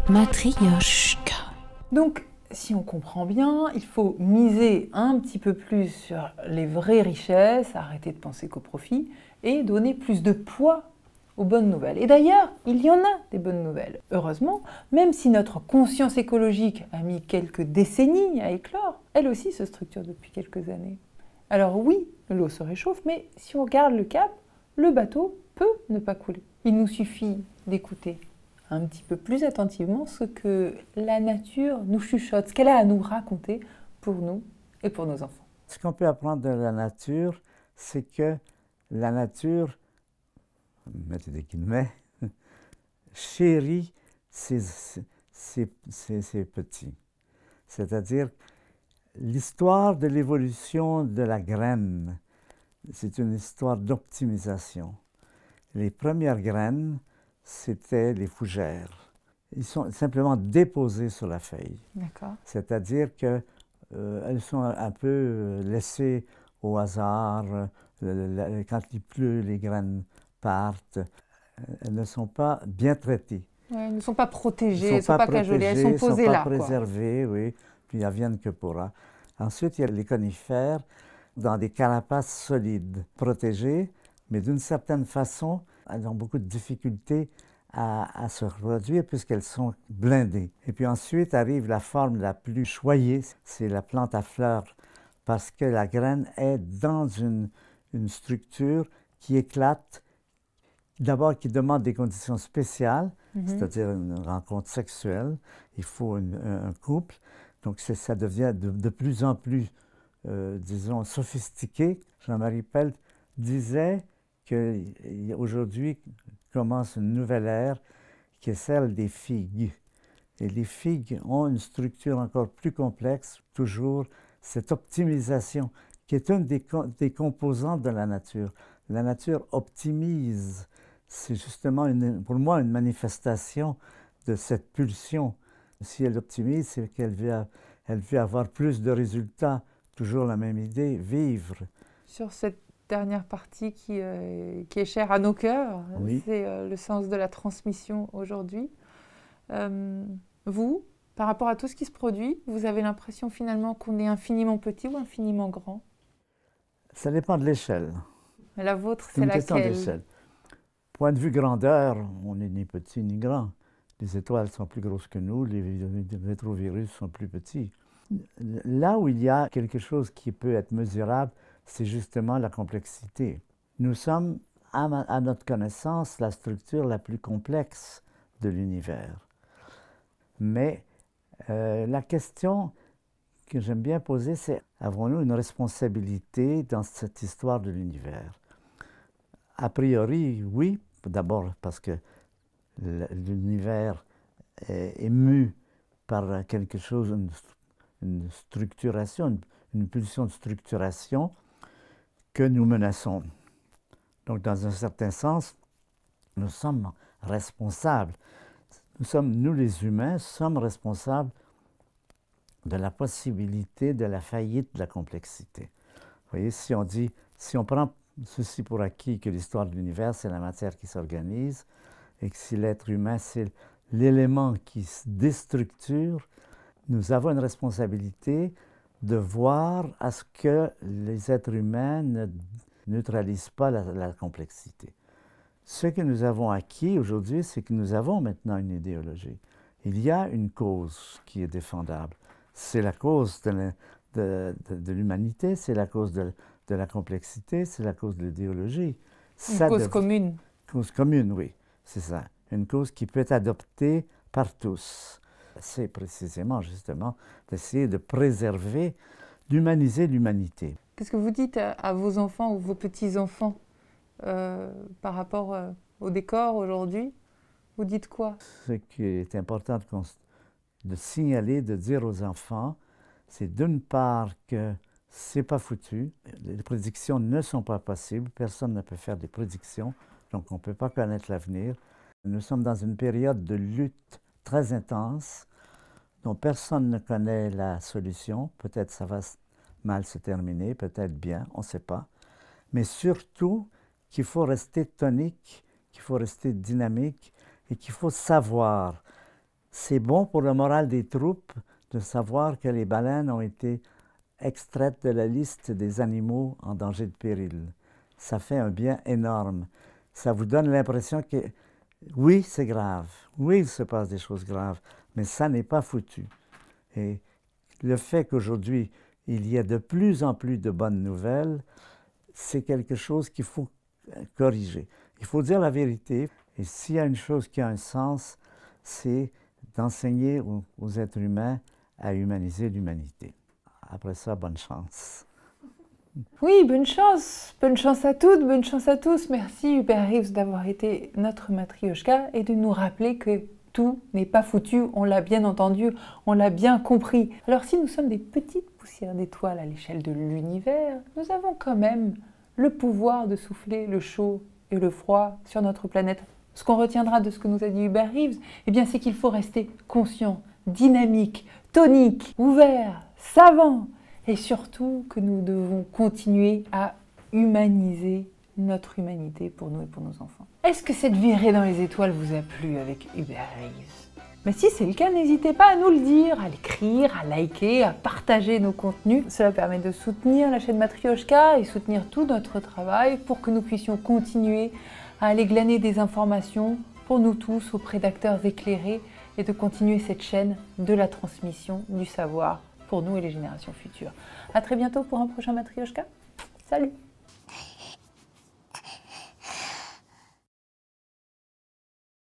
Matryoshka. Donc, si on comprend bien, il faut miser un petit peu plus sur les vraies richesses, arrêter de penser qu'au profit et donner plus de poids aux bonnes nouvelles. Et d'ailleurs, il y en a des bonnes nouvelles. Heureusement, même si notre conscience écologique a mis quelques décennies à éclore, elle aussi se structure depuis quelques années. Alors oui, l'eau se réchauffe, mais si on regarde le cap, le bateau peut ne pas couler. Il nous suffit d'écouter un petit peu plus attentivement ce que la nature nous chuchote, ce qu'elle a à nous raconter pour nous et pour nos enfants. Ce qu'on peut apprendre de la nature, c'est que la nature, mettez des guillemets, chérit ses petits. C'est-à-dire, l'histoire de l'évolution de la graine, c'est une histoire d'optimisation. Les premières graines, c'était les fougères. Ils sont simplement déposés sur la feuille. D'accord. C'est-à-dire qu'elles sont un peu laissées au hasard. Quand il pleut, les graines partent. Elles ne sont pas bien traitées. Ouais, elles ne sont pas protégées, elles ne sont pas cajolées, elles sont posées là. Elles ne sont pas préservées, oui. Puis elles viennent que pourra. Ensuite, il y a les conifères dans des carapaces solides, protégées, mais d'une certaine façon, elles ont beaucoup de difficultés à se reproduire puisqu'elles sont blindées. Et puis ensuite arrive la forme la plus choyée, c'est la plante à fleurs, parce que la graine est dans une structure qui éclate, d'abord qui demande des conditions spéciales, c'est-à-dire une rencontre sexuelle, il faut un couple, donc ça devient de plus en plus, disons, sophistiqué. Jean-Marie Pelt disait qu'aujourd'hui commence une nouvelle ère qui est celle des figues. Et les figues ont une structure encore plus complexe, toujours cette optimisation qui est une des composantes de la nature. La nature optimise. C'est justement, pour moi, une manifestation de cette pulsion. Si elle optimise, c'est qu'elle veut avoir plus de résultats. Toujours la même idée, vivre. Sur cette dernière partie qui est chère à nos cœurs, oui. C'est le sens de la transmission aujourd'hui. Vous, par rapport à tout ce qui se produit, vous avez l'impression finalement qu'on est infiniment petit ou infiniment grand? Ça dépend de l'échelle. Mais la vôtre, c'est laquelle? Une question d'échelle. Point de vue grandeur, on n'est ni petit ni grand. Les étoiles sont plus grosses que nous, les rétrovirus sont plus petits. Là où il y a quelque chose qui peut être mesurable, c'est justement la complexité. Nous sommes, à notre connaissance, la structure la plus complexe de l'univers. Mais la question que j'aime bien poser, c'est avons-nous une responsabilité dans cette histoire de l'univers? A priori, oui, d'abord parce que l'univers est mu par quelque chose, une structuration, une pulsion de structuration que nous menaçons. Donc, dans un certain sens, nous sommes responsables. Nous les humains, sommes responsables de la possibilité de la faillite de la complexité. Vous voyez, si on prend ceci pour acquis que l'histoire de l'univers, c'est la matière qui s'organise, et que si l'être humain, c'est l'élément qui se déstructure, nous avons une responsabilité de voir à ce que les êtres humains ne neutralisent pas la complexité. Ce que nous avons acquis aujourd'hui, c'est que nous avons maintenant une idéologie. Il y a une cause qui est défendable. C'est la cause de l'humanité, c'est la cause de la complexité, c'est la cause de l'idéologie. Une cause commune. Cause commune, oui, c'est ça. Une cause qui peut être adoptée par tous. C'est précisément, justement, d'essayer de préserver, d'humaniser l'humanité. Qu'est-ce que vous dites à vos enfants ou vos petits-enfants par rapport au décor aujourd'hui? Vous dites quoi? Ce qui est important de signaler, de dire aux enfants, c'est d'une part que c'est pas foutu, les prédictions ne sont pas possibles, personne ne peut faire des prédictions, donc on ne peut pas connaître l'avenir. Nous sommes dans une période de lutte très intense, dont personne ne connaît la solution. Peut-être ça va mal se terminer, peut-être bien, on ne sait pas. Mais surtout qu'il faut rester tonique, qu'il faut rester dynamique et qu'il faut savoir c'est bon pour le moral des troupes de savoir que les baleines ont été extraites de la liste des animaux en danger de péril. Ça fait un bien énorme. Ça vous donne l'impression que oui, c'est grave, oui, il se passe des choses graves, mais ça n'est pas foutu. Et le fait qu'aujourd'hui, il y ait de plus en plus de bonnes nouvelles, c'est quelque chose qu'il faut corriger. Il faut dire la vérité, et s'il y a une chose qui a un sens, c'est d'enseigner aux êtres humains à humaniser l'humanité. Après ça, bonne chance. Oui, bonne chance à toutes, bonne chance à tous. Merci Hubert Reeves d'avoir été notre matrioshka et de nous rappeler que tout n'est pas foutu, on l'a bien entendu, on l'a bien compris. Alors si nous sommes des petites poussières d'étoiles à l'échelle de l'univers, nous avons quand même le pouvoir de souffler le chaud et le froid sur notre planète. Ce qu'on retiendra de ce que nous a dit Hubert Reeves, eh bien c'est qu'il faut rester conscient, dynamique, tonique, ouvert, savant, et surtout que nous devons continuer à humaniser notre humanité pour nous et pour nos enfants. Est-ce que cette virée dans les étoiles vous a plu avec Hubert Reeves? Mais si c'est le cas, n'hésitez pas à nous le dire, à l'écrire, à liker, à partager nos contenus. Cela permet de soutenir la chaîne Matrioshka et soutenir tout notre travail pour que nous puissions continuer à aller glaner des informations pour nous tous auprès d'acteurs éclairés et de continuer cette chaîne de la transmission du savoir pour nous et les générations futures. À très bientôt pour un prochain Matrioshka. Salut!